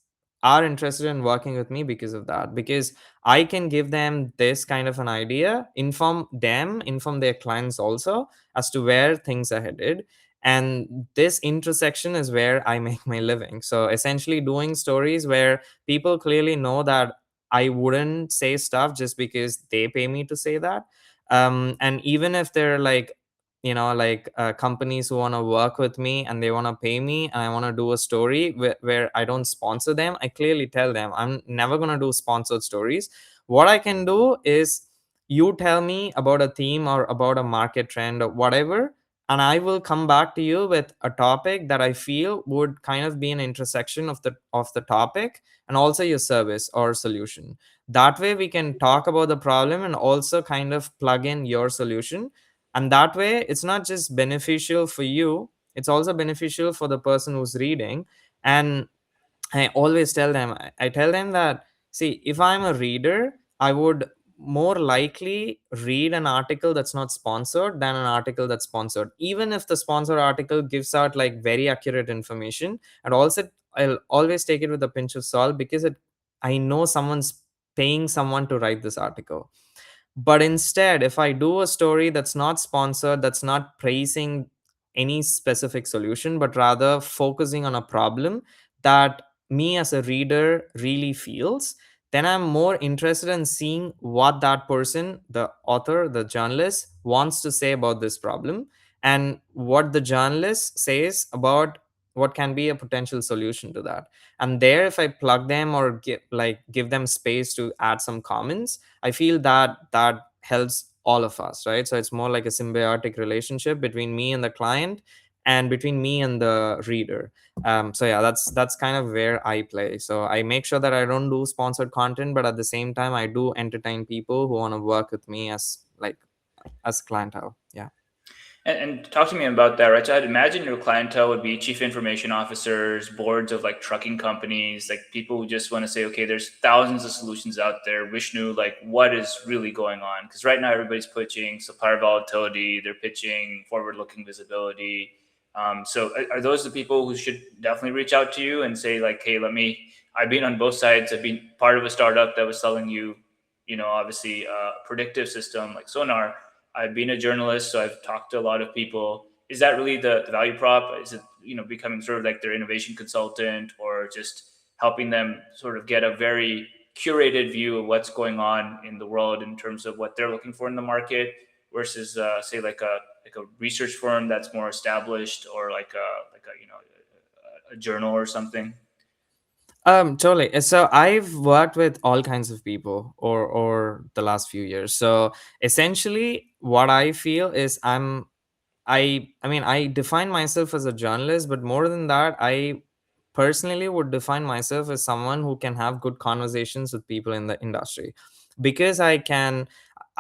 are interested in working with me because of that, because I can give them this kind of an idea, inform their clients also as to where things are headed. And this intersection is where I make my living. So essentially doing stories where people clearly know that I wouldn't say stuff just because they pay me to say that. And even if they're like, companies who want to work with me and they want to pay me and I want to do a story where I don't sponsor them, I clearly tell them I'm never going to do sponsored stories. What I can do is, you tell me about a theme or about a market trend or whatever, and I will come back to you with a topic that I feel would kind of be an intersection of the topic and also your service or solution. That way we can talk about the problem and also kind of plug in your solution. And that way it's not just beneficial for you, it's also beneficial for the person who's reading. And I always tell them, I tell them that, see, if I'm a reader, I would more likely read an article that's not sponsored than an article that's sponsored, even if the sponsored article gives out like very accurate information. And also I'll always take it with a pinch of salt, because I know someone's paying someone to write this article. But instead, if I do a story that's not sponsored, that's not praising any specific solution, but rather focusing on a problem that me as a reader really feels, then I'm more interested in seeing what that person, the author, the journalist, wants to say about this problem, and what the journalist says about what can be a potential solution to that. And there, if I plug them or give them space to add some comments, I feel that that helps all of us, right? So it's more like a symbiotic relationship between me and the client, and between me and the reader. So yeah, that's kind of where I play. So I make sure that I don't do sponsored content, but at the same time I do entertain people who want to work with me as clientele. Yeah. And talk to me about that, right? So I'd imagine your clientele would be chief information officers, boards of like trucking companies, like people who just want to say, okay, there's thousands of solutions out there. Vishnu, like what is really going on? Because right now everybody's pitching supplier volatility, they're pitching forward-looking visibility. So are those the people who should definitely reach out to you and say like, hey, let me? I've been on both sides. I've been part of a startup that was selling you, obviously a predictive system like Sonar. I've been a journalist, so I've talked to a lot of people. Is that really the value prop? Is it, becoming sort of like their innovation consultant, or just helping them sort of get a very curated view of what's going on in the world in terms of what they're looking for in the market versus say like a research firm that's more established, or like a a journal or something? Totally. So I've worked with all kinds of people or the last few years. So essentially what I feel is I mean, I define myself as a journalist, but more than that, I personally would define myself as someone who can have good conversations with people in the industry. Because I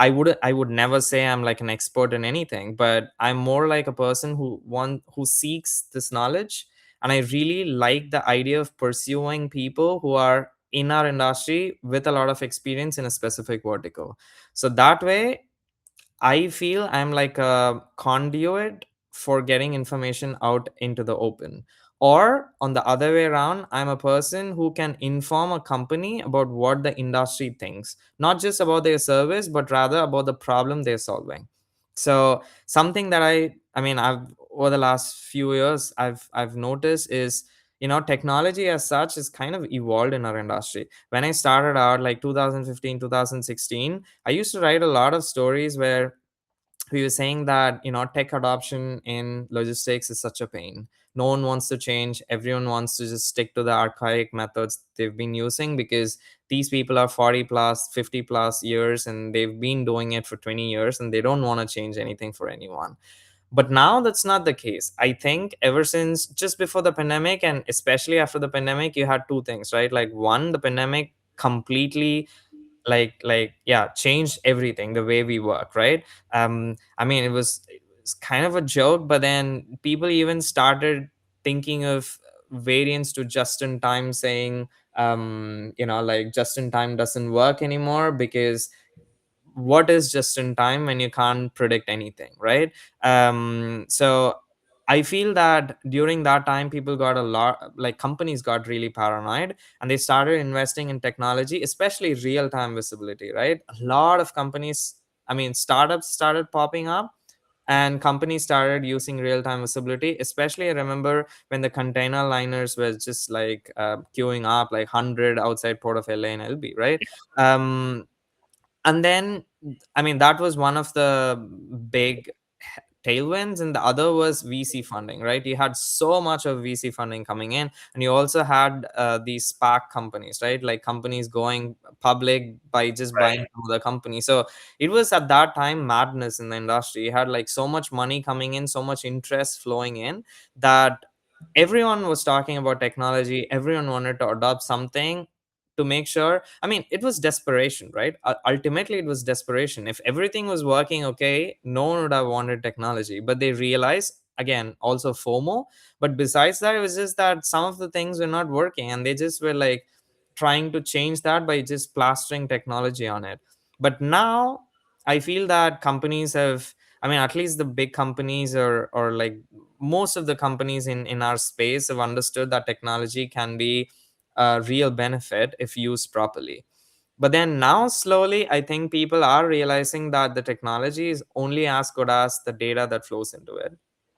would never say I'm like an expert in anything, but I'm more like a person who seeks this knowledge. And I really like the idea of pursuing people who are in our industry with a lot of experience in a specific vertical. So that way I feel I'm like a conduit for getting information out into the open. Or on the other way around, I'm a person who can inform a company about what the industry thinks, not just about their service, but rather about the problem they're solving. So something that I mean, I've over the last few years, I've noticed is, technology as such is kind of evolved in our industry. When I started out, like 2015, 2016, I used to write a lot of stories where we were saying that tech adoption in logistics is such a pain. No one wants to change. Everyone wants to just stick to the archaic methods they've been using, because these people are 40 plus 50 plus years and they've been doing it for 20 years and they don't want to change anything for anyone. But now that's not the case. I think ever since just before the pandemic and especially after the pandemic, you had two things, right? Like, one, the pandemic completely yeah, changed everything, the way we work, right? I mean, it was kind of a joke, but then people even started thinking of variants to just in time, saying like just in time doesn't work anymore, because what is just in time when you can't predict anything, right? So I feel that during that time, people got a lot, like companies got really paranoid, and they started investing in technology, especially real time visibility, right? A lot of companies, I mean, startups started popping up, and companies started using real time visibility. Especially, I remember when the container liners were just like queuing up like 100 outside port of LA and LB, right? um and then, I mean, that was one of the big tailwinds, and the other was VC funding, right? You had so much of VC funding coming in, and you also had these SPAC companies, right? Like companies going public by just buying Right. some other company. So it was at that time madness in the industry. You had like so much money coming in, so much interest flowing in, that everyone was talking about technology. Everyone wanted to adopt something to make sure. I mean, it was desperation, right? Ultimately, it was desperation. If everything was working okay, no one would have wanted technology. But they realized, again, also FOMO. But besides that, it was just that some of the things were not working, and they just were like trying to change that by just plastering technology on it. But now I feel that companies have, I mean, at least the big companies, or like most of the companies in our space, have understood that technology can be a real benefit if used properly. But then now, slowly, I think people are realizing that the technology is only as good as the data that flows into it.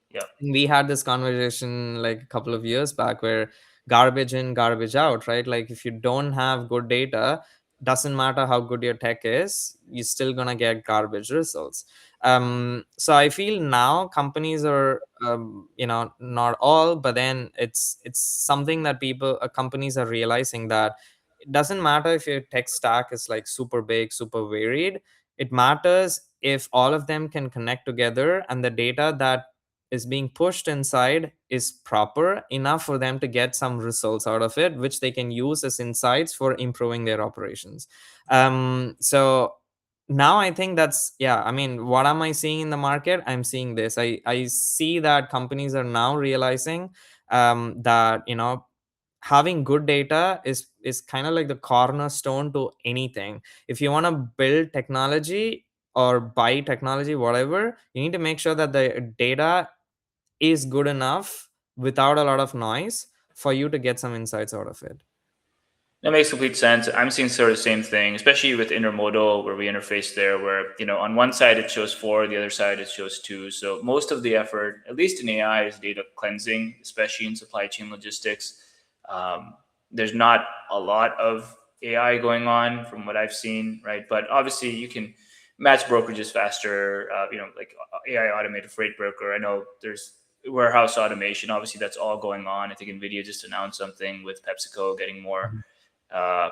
Yeah. We had this conversation like a couple of years back, where garbage in, garbage out, right? Like, if you don't have good data, doesn't matter how good your tech is, you're still gonna get garbage results. So I feel now companies are, not all, but then it's something that companies are realizing, that it doesn't matter if your tech stack is like super big, super varied. It matters if all of them can connect together, and the data that is being pushed inside is proper enough for them to get some results out of it, which they can use as insights for improving their operations. So now I think that's, yeah, I mean, what am I seeing in the market? I'm seeing this. I see that companies are now realizing that, you know, having good data is kind of like the cornerstone to anything. If you want to build technology or buy technology, whatever, you need to make sure that the data is good enough without a lot of noise for you to get some insights out of it. That makes complete sense. I'm seeing sort of the same thing, especially with intermodal, where we interface there, where on one side it shows four, the other side it shows two. So most of the effort, at least in AI, is data cleansing, especially in supply chain logistics. Um, there's not a lot of AI going on from what I've seen, right? But obviously, you can match brokerages faster. Like AI automated freight broker. I know there's warehouse automation. Obviously, that's all going on. I think Nvidia just announced something with PepsiCo getting more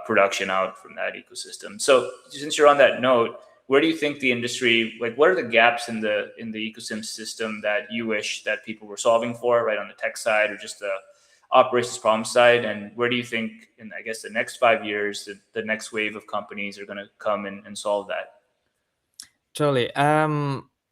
production out from that ecosystem. So since you're on that note, where do you think the industry, like, what are the gaps in the ecosystem system that you wish that people were solving for, right, on the tech side or just the operations problem side? And where do you think, in I guess the next 5 years, the next wave of companies are going to come and solve that? Totally.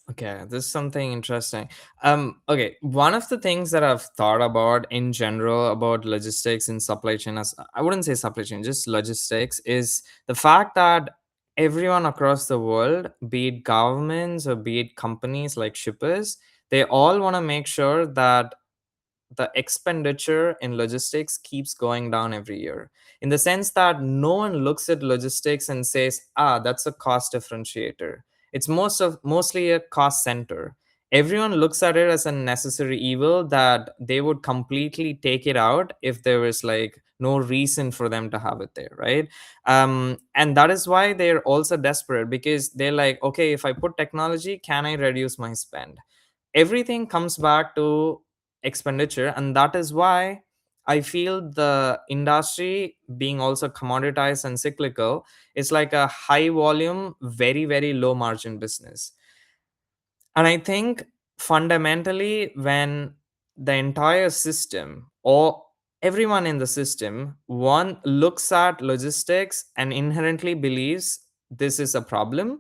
Okay, this is something interesting. Okay, one of the things that I've thought about in general about logistics and supply chain, as I wouldn't say supply chain, just logistics, is the fact that everyone across the world, be it governments or be it companies like shippers, they all want to make sure that the expenditure in logistics keeps going down every year, in the sense that no one looks at logistics and says, ah, that's a cost differentiator. It's mostly a cost center. Everyone looks at it as a necessary evil that they would completely take it out if there was like no reason for them to have it there, right? And that is why they're also desperate, because they're like, okay, if I put technology, can I reduce my spend? Everything comes back to expenditure, and that is why I feel the industry, being also commoditized and cyclical, is like a high volume, very very low margin business. And I think fundamentally, when the entire system or everyone in the system, one looks at logistics and inherently believes this is a problem,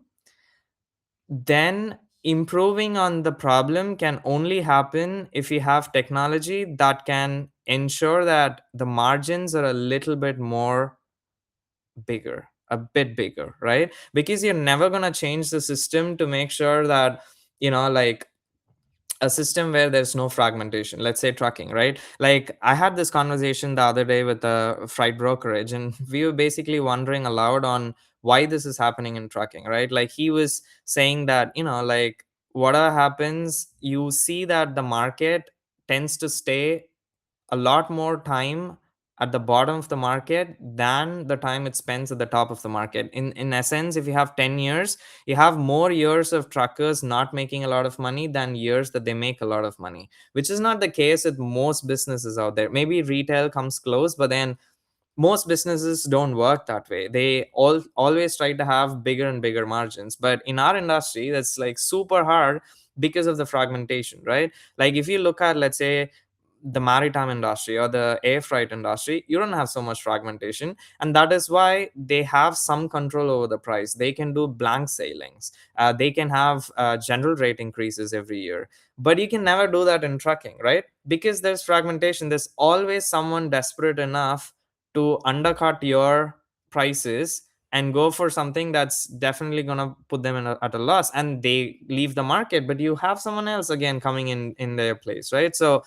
then improving on the problem can only happen if you have technology that can ensure that the margins are a little bit more bigger, a bit bigger, right? Because you're never going to change the system to make sure that, like, a system where there's no fragmentation, let's say trucking, right? Like, I had this conversation the other day with a freight brokerage, and we were basically wondering aloud on why this is happening in trucking, right? Like, he was saying that, like, what happens, you see that the market tends to stay a lot more time at the bottom of the market than the time it spends at the top of the market. In essence, if you have 10 years, you have more years of truckers not making a lot of money than years that they make a lot of money, which is not the case with most businesses out there. Maybe retail comes close, but then most businesses don't work that way. They always try to have bigger and bigger margins, but in our industry, that's like super hard because of the fragmentation, right? Like, if you look at, let's say, the maritime industry or the air freight industry, you don't have so much fragmentation, and that is why they have some control over the price. They can do blank sailings, they can have general rate increases every year. But you can never do that in trucking, right? Because there's fragmentation. There's always someone desperate enough to undercut your prices and go for something that's definitely going to put them at a loss, and they leave the market, but you have someone else again coming in their place, right? So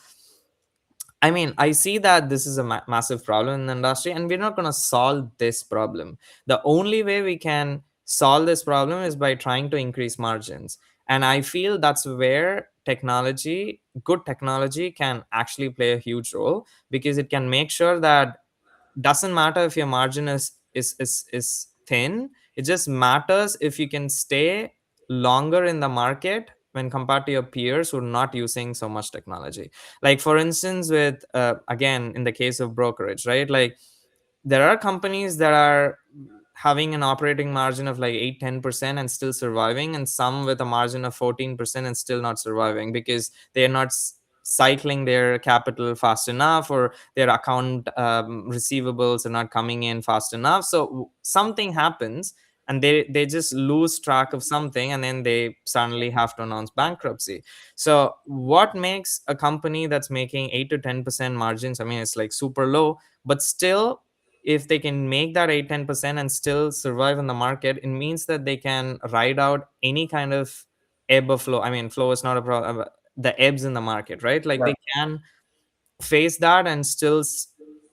I mean, I see that this is a massive problem in the industry, and we're not going to solve this problem. The only way we can solve this problem is by trying to increase margins. And I feel that's where technology, good technology, can actually play a huge role, because it can make sure that doesn't matter if your margin is thin. It just matters if you can stay longer in the market when compared to your peers who are not using so much technology. Like, for instance, with again, in the case of brokerage, right? Like, there are companies that are having an operating margin of like 8-10% and still surviving, and some with a margin of 14% and still not surviving, because they're not cycling their capital fast enough, or their account receivables are not coming in fast enough. So something happens, and they just lose track of something, and then they suddenly have to announce bankruptcy. So what makes a company that's making 8 to 10% margins, I mean, it's like super low, but still, if they can make that 8-10% and still survive in the market, it means that they can ride out any kind of ebb or flow. I mean, flow is not a problem, the ebbs in the market, right? Like Right. they can face that and still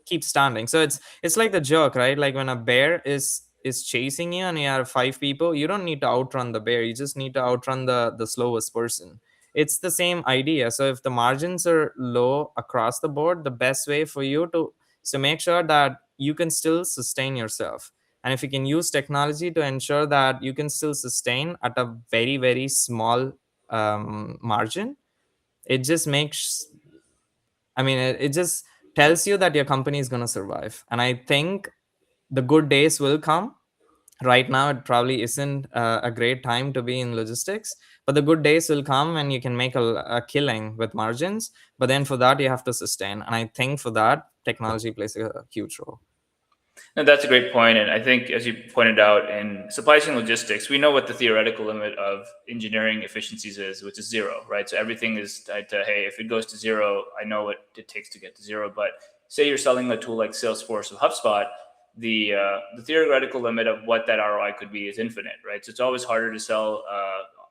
keep standing. So it's like the joke, right? Like when a bear is chasing you and you have five people, you don't need to outrun the bear, you just need to outrun the slowest person. It's the same idea. So if the margins are low across the board, the best way for you to make sure that you can still sustain yourself, and if you can use technology to ensure that you can still sustain at a very very small margin, it just makes, I mean, it just tells you that your company is going to survive. And I think the good days will come. Right now, it probably isn't a great time to be in logistics, but the good days will come and you can make a killing with margins. But then for that, you have to sustain. And I think for that, technology plays a huge role. No, that's a great point. And I think, as you pointed out, in supply chain logistics, we know what the theoretical limit of engineering efficiencies is, which is zero, right? So everything is tied to, hey, if it goes to zero, I know what it takes to get to zero. But say you're selling a tool like Salesforce or HubSpot, the theoretical limit of what that ROI could be is infinite, right? So it's always harder to sell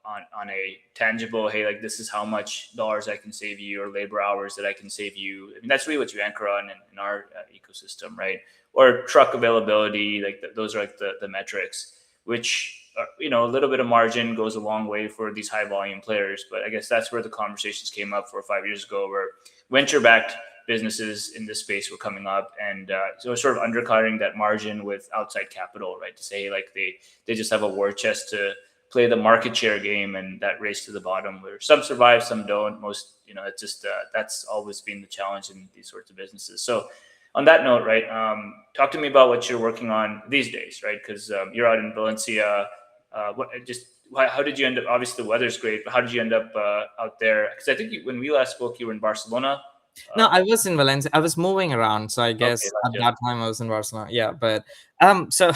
on a tangible, hey, like this is how much dollars I can save you or labor hours that I can save you. I mean, that's really what you anchor on in our ecosystem, right? Or truck availability, like those are like the metrics, which a little bit of margin goes a long way for these high volume players. But I guess that's where the conversations came up 4 or 5 years ago, where venture backed businesses in this space were coming up, and so sort of undercutting that margin with outside capital, right? To say like they just have a war chest to play the market share game and that race to the bottom, where some survive, some don't. Most, it's just that's always been the challenge in these sorts of businesses. So on that note, right, talk to me about what you're working on these days, right? Because you're out in Valencia. How did you end up? Obviously, the weather's great, but how did you end up out there? Because I think when we last spoke, you were in Barcelona. No, I was in Valencia. I was moving around, so I Okay, guess at gotcha. that time I was in Barcelona. Yeah, but so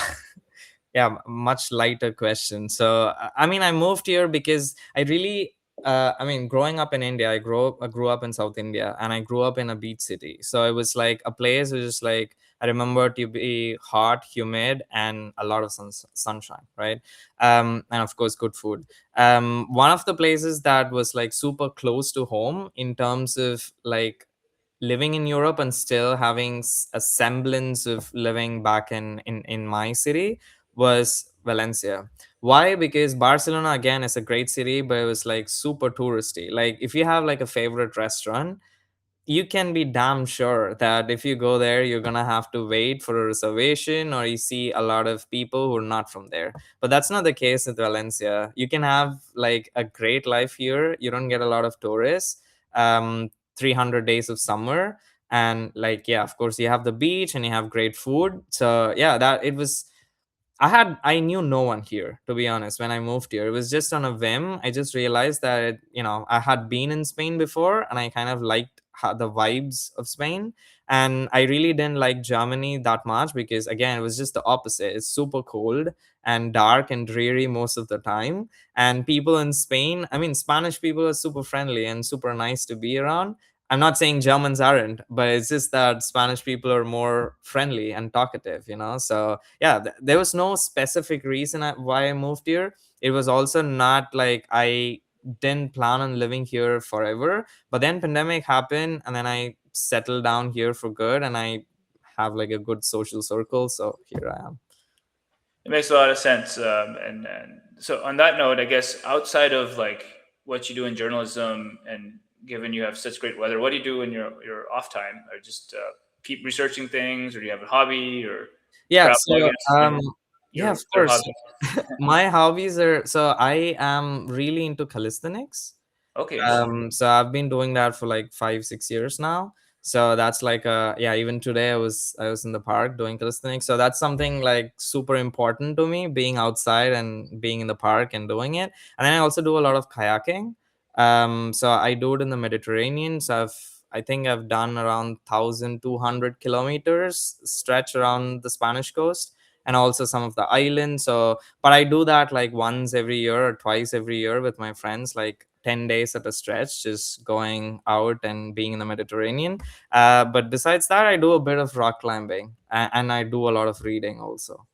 yeah, much lighter question. So I mean, I moved here because I really I mean, growing up in India, I grew up in South India, and I grew up in a beach city. So it was like a place which is like, I remember to be hot, humid, and a lot of sunshine, right? And of course good food. One of the places that was like super close to home in terms of like living in Europe and still having a semblance of living back in my city was Valencia. Why? Because Barcelona again is a great city, but it was like super touristy. Like if you have like a favorite restaurant, you can be damn sure that if you go there, you're gonna have to wait for a reservation, or you see a lot of people who are not from there. But that's not the case with Valencia. You can have like a great life here. You don't get a lot of tourists. 300 days of summer, and like, yeah, of course you have the beach and you have great food. So yeah, that it was, I knew no one here, to be honest. When I moved here, it was just on a whim. I just realized that, I had been in Spain before, and I kind of liked the vibes of Spain. And I really didn't like Germany that much because, again, it was just the opposite. It's super cold and dark and dreary most of the time. And people in Spain, I mean, Spanish people are super friendly and super nice to be around. I'm not saying Germans aren't, but it's just that Spanish people are more friendly and talkative. So yeah, there was no specific reason why I moved here. It was also not like I didn't plan on living here forever. But then pandemic happened, and then I settled down here for good, and I have like a good social circle. So here I am. It makes a lot of sense. And so on that note, I guess outside of like what you do in journalism, and given you have such great weather, what do you do in your off time? Or just keep researching things, or do you have a hobby or Yeah. travel? I So guess yeah, your of other course. hobby. My hobbies are, so I am really into calisthenics. Okay, interesting. So I've been doing that for like 5 6 years now. So that's like yeah, even today I was in the park doing calisthenics. So that's something like super important to me, being outside and being in the park and doing it. And then I also do a lot of kayaking. So I do it in the Mediterranean. So I think I've done around 1,200 kilometers stretch around the Spanish coast. and also some of the islands. So, but I do that like once every year or twice every year with my friends, like 10 days at a stretch, just going out and being in the Mediterranean. But besides that, I do a bit of rock climbing, and I do a lot of reading also.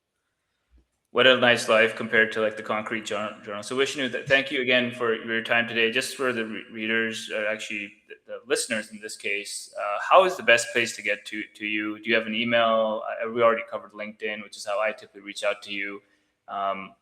What a nice life compared to like the concrete journal. So Vishnu, thank you again for your time today. Just for the readers, actually the listeners in this case, how is the best place to get to you? Do you have an email? We already covered LinkedIn, which is how I typically reach out to you.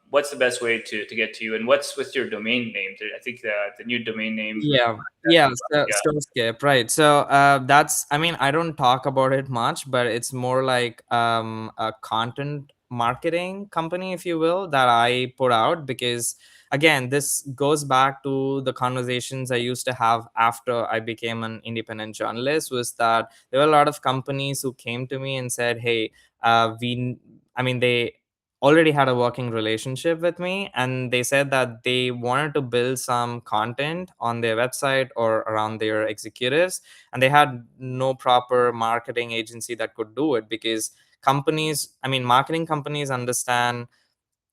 What's the best way to get to you, and what's with your domain name? I think the new domain name for the Yeah, podcast yeah, is yeah. Storescape, right. So that's, I mean, I don't talk about it much, but it's more like a content marketing company, if you will, that I put out. Because again, this goes back to the conversations I used to have after I became an independent journalist. Was that there were a lot of companies who came to me and said, hey, I mean, they already had a working relationship with me, and they said that they wanted to build some content on their website or around their executives, and they had no proper marketing agency that could do it. Because companies, I mean, marketing companies understand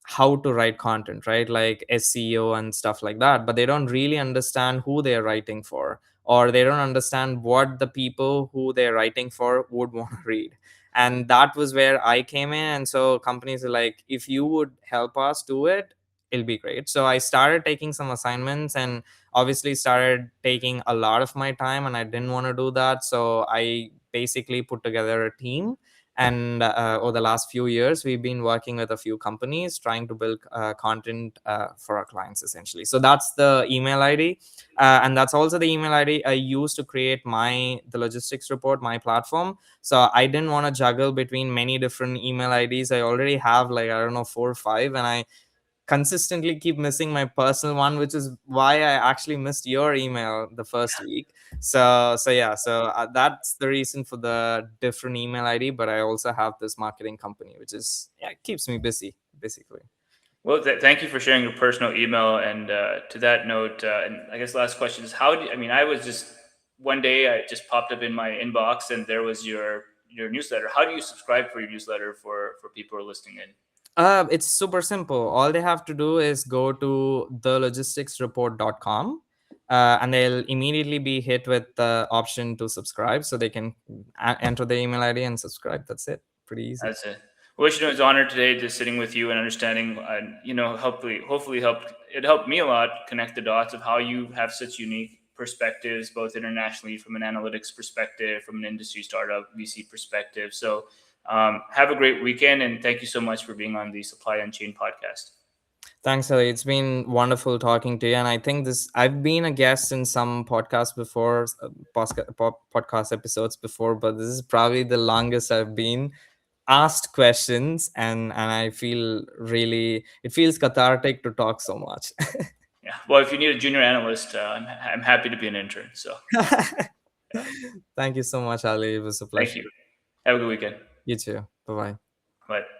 how to write content, right? Like SEO and stuff like that, but they don't really understand who they're writing for, or they don't understand what the people who they're writing for would want to read. And that was where I came in. And so companies are like, if you would help us do it, it'll be great. So I started taking some assignments, and obviously started taking a lot of my time, and I didn't want to do that. So I basically put together a team, and over the last few years we've been working with a few companies trying to build content for our clients, essentially. So that's the email id, and that's also the email id I use to create the logistics report, my platform. So I didn't want to juggle between many different email ids. I already have, like, I don't know, 4 or 5, and I consistently keep missing my personal one, which is why I actually missed your email the first week. So yeah, so that's the reason for the different email ID. But I also have this marketing company, which is, yeah, it keeps me busy basically. Well, thank you for sharing your personal email. And to that note, and I guess last question is, how do I mean? I was just one day I just popped up in my inbox and there was your newsletter. How do you subscribe for your newsletter for people who are listening in? It's super simple. All they have to do is go to thelogisticsreport.com, and they'll immediately be hit with the option to subscribe. So they can enter the email ID and subscribe. That's it. Pretty easy. That's it. Well, Vishnu, it's an honor today just sitting with you and understanding, hopefully helped me a lot connect the dots of how you have such unique perspectives, both internationally from an analytics perspective, from an industry startup VC perspective. So, have a great weekend, and thank you so much for being on the Supply Unchained podcast. Thanks, Ali. It's been wonderful talking to you. And I think I've been a guest in some podcasts before, podcast episodes before, but this is probably the longest I've been asked questions. And I feel really, it feels cathartic to talk so much. Yeah. Well, if you need a junior analyst, I'm happy to be an intern. So, yeah. Thank you so much, Ali. It was a Thank pleasure. you. Have a good weekend. You too. Bye bye. Bye.